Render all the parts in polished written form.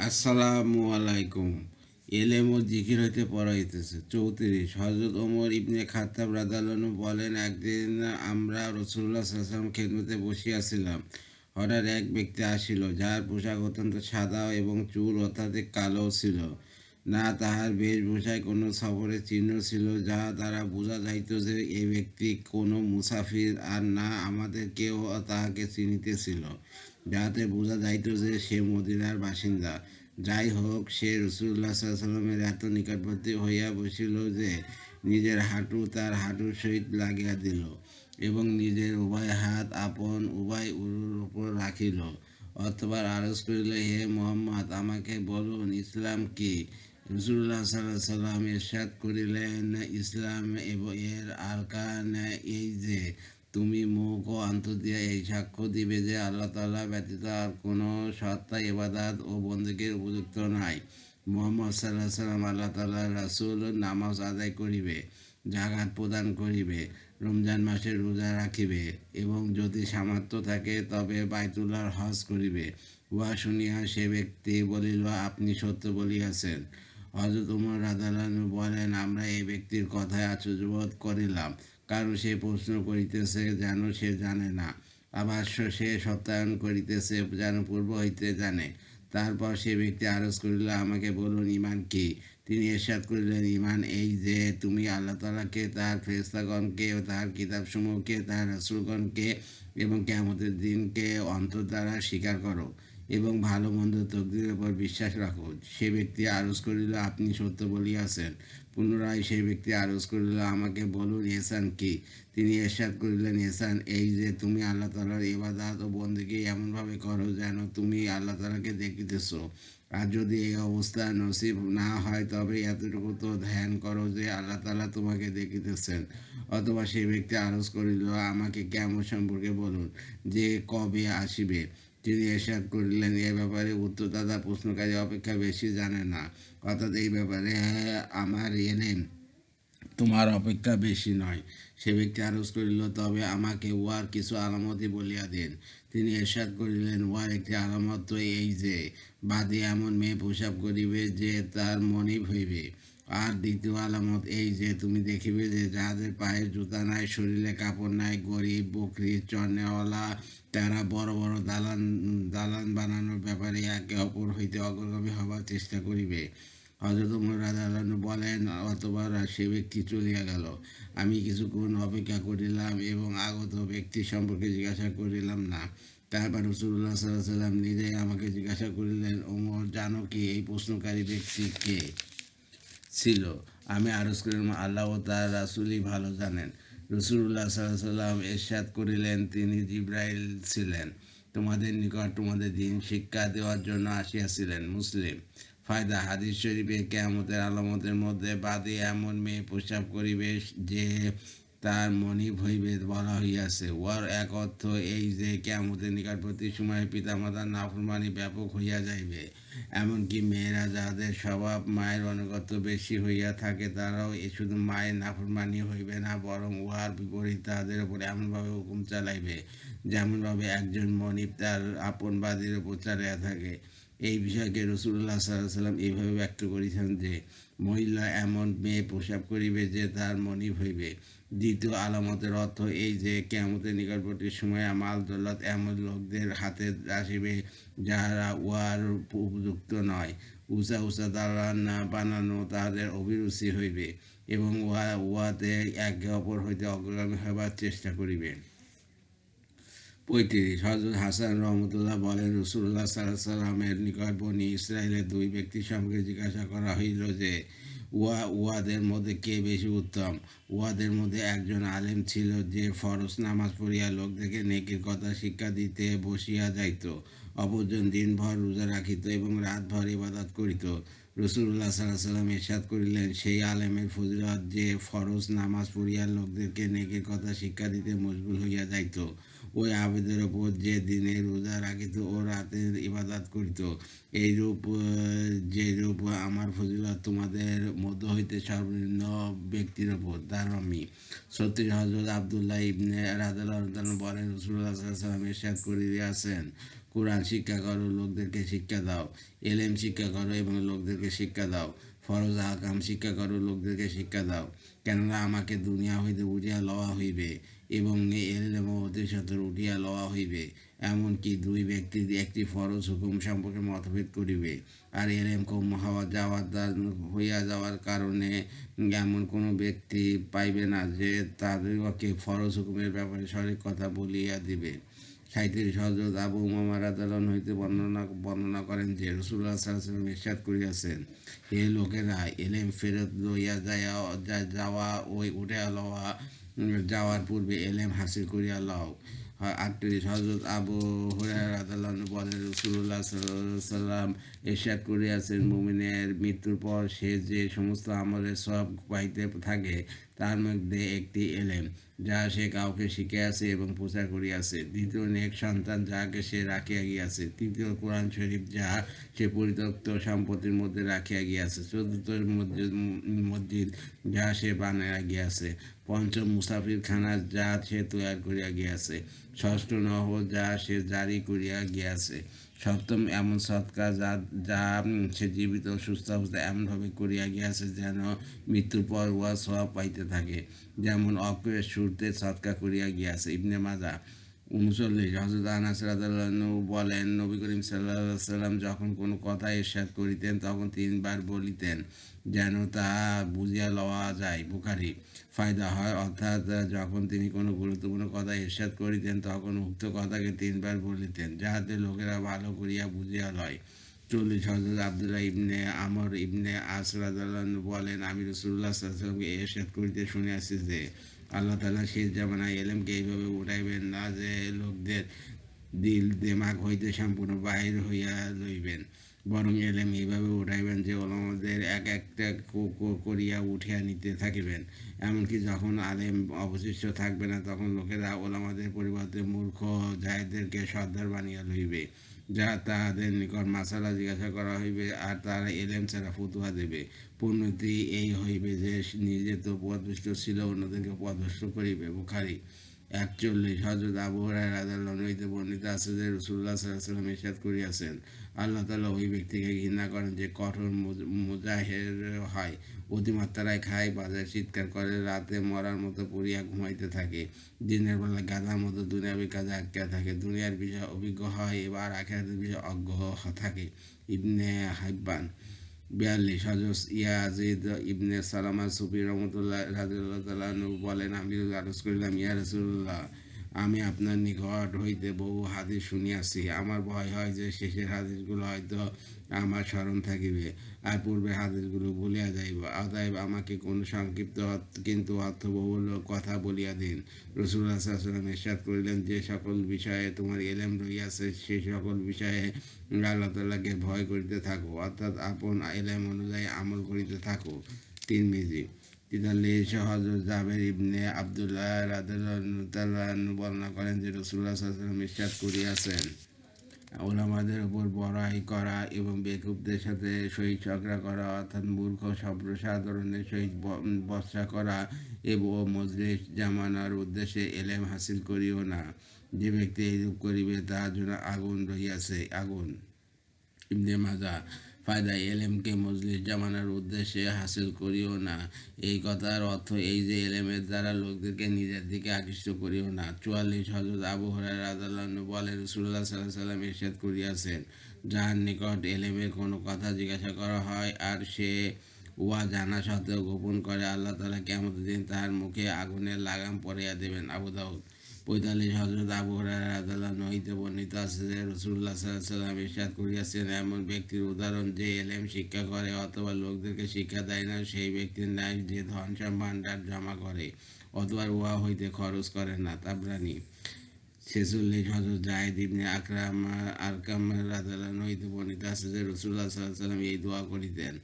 আসসালামু আলাইকুম। এলেম ও জিকির হইতে পড়া হইতেছে 34। হযরত ওমর ইবনে খাত্তাব রাদিয়াল্লাহু বলেন, একদিন আমরা রাসূলুল্লাহ সাল্লাল্লাহু আলাইহি ওয়াসাল্লাম খেদমতে বসিয়াছিলাম। হঠাৎ এক ব্যক্তি আসিল, যাহার পোশাক অত্যন্ত সাদা এবং চুল অত্যাধিক কালো ছিল। না তাহার বেশভূষায় কোনো সফরের চিহ্ন ছিল, যাহা দ্বারা বোঝা যাইত যে এই ব্যক্তি কোনো মুসাফির, আর না আমাদের কেউ তাহাকে চিনিতেছিল, যাহাতে বোঝা যাইত যে সে মদিনার বাসিন্দা। যাই হোক, সে রাসূলুল্লাহ সাল্লাল্লাহু আলাইহি ওয়াসাল্লামের এত নিকটবর্তী হইয়া বসিল যে নিজের হাঁটু তার হাঁটুর সহিত লাগিয়া দিল এবং নিজের উভয় হাত আপন উভয় উরুর উপর রাখিল। অতঃপর আরজ করিল, হে মুহাম্মদ, আমাকে বলুন, ইসলাম কি? রাসূলুল্লাহ সাল্লাল্লাহু আলাইহি ওয়াসাল্লাম ইরশাদ করিলেন, ইসলাম এবং এর আরকান এই যে, তুমি মুখ ও অন্তর দিয়া এই সাক্ষ্য দিবে যে আল্লাহ তাআলা ব্যতীত আর কোনো সত্তা ইবাদত ও বন্দেগীর উপযুক্ত নাই। মুহাম্মদ সাল্লাল্লাহু আলাইহি ওয়াসাল্লাম আল্লাহ তাআলার রাসূল। নামাজ আদায় করিবে, জাকাত প্রদান করিবে, রমজান মাসে রোজা রাখিবে এবং যদি সামর্থ্য থাকে তবে বাইতুল্লাহর হজ করিবে। উহা শুনিয়া সে ব্যক্তি বলিল, আপনি সত্য বলিয়াছেন। হযরত ওমর রাদিয়াল্লাহু আনহু বলেন, আমরা এই ব্যক্তির কথায় আশ্চর্যবোধ করিলাম, কারণ সে প্রশ্ন করিতেছে যেন সে জানে না, আবার সে সত্যায়ন করিতেছে যেন পূর্ব হইতে জানে। তারপর সে ব্যক্তি আরজ করিল, আমাকে বলুন, ঈমান কি? তিনি ইরশাদ করিলেন, ঈমান এই যে, তুমি আল্লাহ তাআলাকে, তাঁর ফেরেশতাগণকে, তাঁর কিতাবসমূহকে, তাঁর রাসূলগণকে এবং কিয়ামতের দিনকে অন্তর দ্বারা স্বীকার করো এবং ভালো মন্দ তকদীরের উপর বিশ্বাস রাখো। সে ব্যক্তি আরজ করিল, আপনি সত্য বলিয়াছেন। পুনরায় সেই ব্যক্তি আরজ করিল, আমাকে বলুন, ইহসান কি? তিনি ইরশাদ করিলেন, ইহসান এই যে, তুমি আল্লাহ তাআলার ইবাদত ও বন্দেগী এমনভাবে করো যেন তুমি আল্লাহ তাআলাকে দেখিতেছ। আর যদি এই অবস্থা নসিব না হয় তবে এতটুকু তো ধ্যান করো যে আল্লাহ তাআলা তোমাকে দেখিতেছেন। অথবা সেই ব্যক্তি আরজ করিল, আমাকে কিয়ামত সম্পর্কে বলুন, যে কবে আসিবে? তিনি ইরশাদ করিলেন, এ ব্যাপারে উত্তরদাতা প্রশ্নকারী অপেক্ষা বেশি জানে না, অর্থাৎ এই ব্যাপারে আমার এলেম তোমার অপেক্ষা বেশি নয়। সে ব্যক্তি আরজ করিল, তবে আমাকে উহার কিছু আলামতই বলিয়া দিন। তিনি ইরশাদ করিলেন, উহার একটি আলামত তো এই যে, বাদী এমন মেয়ে প্রসাব করিবে যে তার মনিব হইবে। আর দ্বিতীয় আলামত এই যে, তুমি দেখিবে যে যাহাদের পায়ে জুতা নাই, শরীরে কাপড় নাই, গরিব, বকরি, চরনেওয়ালা, তারা বড় বড় দালান দালান বানানোর ব্যাপারে একে অপর হইতে অগ্রগামী হবার চেষ্টা করিবে। হযরত ওমর রাদিয়াল্লাহু আনহু বলেন, অতঃপর সে ব্যক্তি চলিয়া গেল। আমি কিছুক্ষণ অপেক্ষা করিলাম এবং আগত ব্যক্তি সম্পর্কে জিজ্ঞাসা করিলাম না। তারপর রাসূলুল্লাহ সাল্লাল্লাহু আলাইহি ওয়াসাল্লাম নিজেই আমাকে জিজ্ঞাসা করিলেন, ওমর, জানো কি এই প্রশ্নকারী ব্যক্তি কে ছিল? আমি আরজ করিলাম, আল্লাহ ও তাঁর রাসূলই ভালো জানেন। রাসূলুল্লাহ সাল্লাল্লাহু আলাইহি ওয়াসাল্লাম ইরশাদ করিলেন, তিনি জিবরাইল ছিলেন, তোমাদের নিকট তোমাদের দিন শিক্ষা দেওয়ার জন্য আসিয়াছিলেন। মুসলিম। ফায়দা, হাদিস শরীফে কিয়ামতের আলামতের মধ্যে বাদী এমন মেয়ে প্রস্রাব করিবে যে তার মনিব হইবে বলা হইয়াছে। উহার এক অর্থ এই যে, কিয়ামতের নিকটবর্তী সময়ে পিতামাতার নাফরমানি ব্যাপক হইয়া যাইবে। এমনকি মেয়েরা যাদের স্বভাব মায়ের আনুগত্য বেশি হইয়া থাকে, তারাও শুধু মায়ের নাফরমানি হইবে না, বরং উহার বিপরীত তাহাদের উপর এমনভাবে হুকুম চালাইবে যেমনভাবে একজন মনিব তার আপন বাদীর উপর চালাইয়া থাকে। এই বিষয়কে রাসূলুল্লাহ সাল্লাল্লাহু আলাইহি ওয়াসাল্লাম এইভাবে ব্যক্ত করেছেন যে, মহিলা এমন মেয়ে প্রসাব করিবে যে তার মনিব হইবে। দ্বিতীয় আলামতের অর্থ এই যে, কিয়ামতের নিকটবর্তী সময়ে মাল দৌলত এমন লোকদের হাতে আসিবে যাহারা উহার উপযুক্ত নয়। উঁচা উঁচা দালান বানানো তাহাদের অভিরুচি হইবে এবং উহাতে একে অপর হইতে অগ্রগামী হইবার চেষ্টা করিবে। 35। হযরত হাসান রহমতুল্লাহ বলেন, রাসূলুল্লাহ সাল্লাল্লাহু আলাইহি ওয়াসাল্লামের নিকট বনী ইসরাঈলের দুই ব্যক্তি সম্পর্কে জিজ্ঞাসা করা হইল যে, উহাদের মধ্যে কে বেশি উত্তম? উহাদের মধ্যে একজন আলেম ছিল, যে ফরজ নামাজ পড়িয়া লোকদেরকে নেকির কথা শিক্ষা দিতে বসিয়া যাইত। অপরজন দিনভর রোজা রাখিত এবং রাতভর ইবাদত করিত। রাসূলুল্লাহ সাল্লাল্লাহু আলাইহি ওয়াসাল্লাম ইরশাদ করিলেন, সেই আলেমের ফজিলত যে ফরজ নামাজ পড়িয়া লোকদেরকে নেকির কথা শিক্ষা দিতে মশগুল হইয়া যাইত। ওই আবেদের ওপর যে দিনে রোজা রাখিত ও রাতে ইবাদত করিত। এইরূপ যেরূপ আমার ফজিলত তোমাদের মধ্য হইতে সর্বনিম্ন ব্যক্তির ওপর। দারমি। 36। হযরত আব্দুল্লাহ ইবনে রাদিয়াল্লাহু আনহু বলেন, রাসূলুল্লাহ সাল্লাল্লাহু আলাইহি ওয়াসাল্লাম ইরশাদ করিয়াছেন, কোরআন শিক্ষা করো, লোকদেরকে শিক্ষা দাও। এলেম শিক্ষা করো এবং লোকদেরকে শিক্ষা দাও। ফরজ আহকাম শিক্ষা করো, লোকদেরকে শিক্ষা দাও। কেননা আমাকে দুনিয়া হইতে উঠিয়া লওয়া হইবে এবং এলেম অতি সত্তর উঠিয়া লওয়া হইবে। এমনকি দুই ব্যক্তি একটি ফরজ হুকুম সম্পর্কে মতভেদ করিবে, আর এলেম কম হইয়া যাওয়ার কারণে এমন কোনো ব্যক্তি পাইবে না যে তাদেরকে ফরজ হুকুমের ব্যাপারে সঠিক কথা বলিয়া দিবে। 37 হযরত আবু উমামা রাদিয়াল্লাহু হইতে বর্ণনা করেন যে রাসূলুল্লাহ সাল্লাল্লাহু আলাইহি ওয়াসাল্লাম ইরশাদ করিয়াছেন, এ লোকেরা এলেম ফেরত লইয়া যাওয়া ওই উঠিয়া লওয়া যাওয়ার পূর্বে এলেম হাসিল করিয়া লও। 38 হযরত আবু হুরায়রা রাদিয়াল্লাহু আনহু বলেন, রাসূলুল্লাহ সাল্লাল্লাহু আলাইহি ওয়াসাল্লাম ইরশাদ করিয়াছেন, মুমিনের মৃত্যুর পর সে যে সমস্ত আমলের সওয়াব পাইতে থাকে তার মধ্যে একটি এলেম যা সে কাউকে শিখিয়াছে এবং প্রচার করিয়াছে। দ্বিতীয়, নেক সন্তান যাহাকে সে রাখিয়া গিয়াছে। তৃতীয়, কোরআন শরীফ যা সে পরিত্যক্ত সম্পত্তির মধ্যে রাখিয়া গিয়াছে। চতুর্থ, মসজিদ যা সে বানাইয়া গিয়াছে। পঞ্চম, মুসাফিরখানা যা সে তৈয়ার করিয়া গিয়াছে। ষষ্ঠ, নহর যা সে জারি করিয়া গিয়াছে। সপ্তম, এমন সৎকার যা সে জীবিত সুস্থ অবস্থায় এমনভাবে করিয়া গিয়াছে যেন মৃত্যুর পর উহা সওয়াব পাইতে থাকে, যেমন অক্ষয়ের শুরুতে সৎকার করিয়া গিয়াছে। ইবনে মাজাহ। 39 হযরত আনাস রাদিয়াল্লাহু আনহু বলেন, নবী করিম সাল্লাল্লাহু আলাইহি সাল্লাম যখন কোনো কথা ইরশাদ করিতেন তখন 3 বার বলিতেন যেন তা বুঝিয়া লওয়া যায়। বুখারী। ফায়দা হয়, অর্থাৎ যখন তিনি কোনো গুরুত্বপূর্ণ কথা ইরশাদ করিতেন তখন উক্ত কথাকে 3 বার বলিতেন যাহাতে লোকেরা ভালো করিয়া বুঝিয়া লয়। 40 হযরত আব্দুল্লাহ ইবনে আমর ইবনে আস রাদিয়াল্লাহু আনহু বলেন, আমি রাসূলুল্লাহ সাল্লাল্লাহু আলাইহি ওয়াসাল্লামকে ইরশাদ করিতে শুনিয়াছি যে আল্লাহ তাআলা শেষ জামানায় এলেমকে এইভাবে উঠাইবেন না যে লোকদের দিল দেমাগ হইতে সম্পূর্ণ বাহির হইয়া লইবেন, বরং এলেম এইভাবে উঠাইবেন যে ওলামাদের এক একটা করিয়া উঠিয়া নিতে থাকিবেন। এমনকি যখন আলেম অবশিষ্ট থাকবে না তখন লোকেরা ওলামাদের পরিবর্তে মূর্খ জাহেদদেরকে সর্দার বানিয়া লইবে, যা তাহাদের নিকট মাসালা জিজ্ঞাসা করা হইবে আর তারা এলেম ছাড়া ফতুয়া দেবে। পরিণতি এই হইবে যে নিজে তো পদভ্রষ্ট ছিল, অন্যদেরকে পদভ্রষ্ট করিবে। বুখারী। 41 হযরত আবু হুরায়রা রাদিয়াল্লাহু আনহু হইতে বর্ণিত আছে যে রাসূলুল্লাহ সাল্লাল্লাহু আলাইহি ওয়াসাল্লাম ইরশাদ করিয়াছেন, আল্লাহ তাআলা ওই ব্যক্তিকে ঘৃণা করেন যে কঠোর মুজাহির হয়, অতিমাত্রায় খায়, বাজারে চিৎকার করে, রাতে মরার মতো পড়িয়া ঘুমাইতে থাকে, দিনের বেলা গাধার মতো দুনিয়াবি কাজে আটকা থাকে, দুনিয়ার বিষয়ে অভিজ্ঞ হয় এবং আখিরাতের বিষয়ে অজ্ঞ থাকে। ইবনে হিব্বান। 42 হযরত ইয়াজিদ ইবনে সালামা সুফি রাহমাতুল্লাহ রাদিয়াল্লাহু তাআলা আনহু বলেন, আমি আরজ করিলাম, ইয়া রাসূলুল্লাহ, আমি আপনার নিকট হইতে বহু হাদিস শুনিয়াছি, আমার ভয় হয় যে শেষের হাদিসগুলো হয়তো আমার স্মরণ থাকিবে আর পূর্বের হাদিসগুলো ভুলিয়া যাইব, অতএব আমাকে কোনো সংক্ষিপ্ত কিন্তু অর্থবহুল কথা বলিয়া দিন। রাসূলুল্লাহ সাল্লাল্লাহু আলাইহি ওয়াসাল্লাম ইরশাদ করিলেন, যে সকল বিষয়ে তোমার ইলম রহিয়াছে সেই সকল বিষয়ে আল্লাহ তাআলাকে ভয় করিতে থাকো, অর্থাৎ আপন ইলম অনুযায়ী আমল করিতে থাকো। তিরমিজি। 43 হযরত জাবের ইবনে আব্দুল্লাহ রাদিয়াল্লাহু তাআলা আনহু বর্ণনা করেন যে রাসূলুল্লাহ সাল্লাল্লাহু আলাইহি ওয়াসাল্লাম ইরশাদ করিয়াছেন, ওলামাদের উপর বড়াই করা এবং বেকুবদের সাথে সহিত ঝগড়া করা, অর্থাৎ মূর্খ সর্বসাধারণের সহিত বচসা করা এবং মজলিস জামানার উদ্দেশ্যে এলেম হাসিল করিও না। যে ব্যক্তি এইরূপ করিবে তাহার জন্য আগুন রহিয়াছে। আগুন। ইবনে মাজাহ। ফায়দা, এলেমকে মজলিস জামানার উদ্দেশ্যে হাসিল করিও না, এই কথার অর্থ এই যে এলেমের দ্বারা লোকদেরকে নিজের দিকে আকৃষ্ট করিও না। 44 হযরত আবু হুরায়রা রাদিয়াল্লাহু আনহু বলেন, রাসূলুল্লাহ সাল্লাল্লাহু আলাইহি ওয়াসাল্লাম ইরশাদ করিয়াছেন, যাহার নিকট এলেমের কোনো কথা জিজ্ঞাসা করা হয় আর সে উহা জানা সত্ত্বেও গোপন করে, আল্লাহ তাআলা কিয়ামতের দিন তাহার মুখে আগুনের লাগাম পরাইয়া দেবেন। আবু দাউদ। 45 হযরত আবু হুরায়রা রাদিয়াল্লাহু আনহু হইতে বর্ণিত আছে যে রাসূলুল্লাহ সাল্লাল্লাহু আলাইহি ওয়াসাল্লাম ইরশাদ করিয়াছেন, এমন ব্যক্তির উদাহরণ যে এলেম শিক্ষা করে অথবা লোকদেরকে শিক্ষা দেয় না সেই ব্যক্তির ন্যায় যে ধন ভাণ্ডার জমা করে অথবা উহা হইতে খরচ করে না। তাবরানী। 46 হযরত যায়েদ ইবনে আরকাম রাদিয়াল্লাহু আনহু হইতে বর্ণিত আছে যে রাসূলুল্লাহ সাল্লাল্লাহু আলাইহি ওয়াসাল্লাম এই দোয়া করিতেন,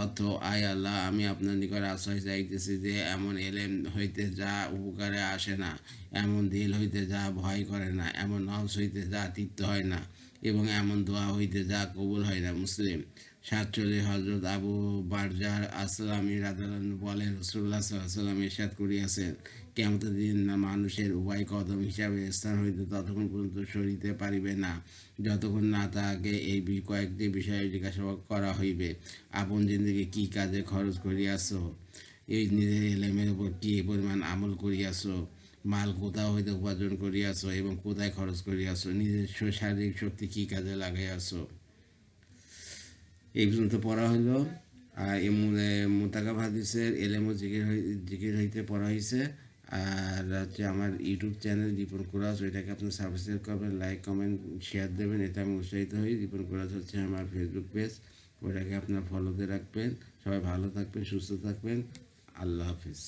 অর্থ, আয় আল্লাহ, আমি আপনার নিকট আশ্রয় চাইতেছি যে এমন এলেম হইতে যা উপকারে আসে না, এমন দিল হইতে যা ভয় করে না, এমন নফস হইতে যা তৃপ্ত হয় না এবং এমন দোয়া হইতে যা কবুল হয় না। মুসলিম। 47 হযরত আবু বারজার আসলামী রাদিয়াল্লাহু আনহু বলেন, রাসূলুল্লাহ সাল্লাল্লাহু আলাইহি ওয়াসাল্লাম ইরশাদ করিয়াছেন, কিয়ামতের দিন না মানুষের উভয় কদম হিসাবে স্থান হইতে ততক্ষণ পর্যন্ত সরিতে পারিবে না, যতক্ষণ না তাহাকে এই কয়েকটি বিষয়ে জিজ্ঞাসা করা হইবে। আপন জিন্দিগি কি কাজে খরচ করিয়াছ, এই নিজের এলেমের উপর কি পরিমাণ আমল করিয়াছ, মাল কোথাও হইতে উপার্জন করিয়াছ এবং কোথায় খরচ করিয়াছ, নিজস্ব শারীরিক শক্তি কি কাজে লাগাইয়াছ। এই পর্যন্ত পড়া হলো। আর এই মোতাকাব হাদিসের এলেম ও জিকির হইতে পড়া হয়েছে। আর হচ্ছে আমার ইউটিউব চ্যানেল রিপন কুরাজ, ওইটাকে আপনি সাবস্ক্রাইব করবেন, লাইক কমেন্ট শেয়ার দেবেন, এটা আমি উৎসাহিত হই। রিপন কুরাজ হচ্ছে আমার ফেসবুক পেজ, ওইটাকে আপনার ফলোতে রাখবেন। সবাই ভালো থাকবেন, সুস্থ থাকবেন। আল্লাহ হাফিজ।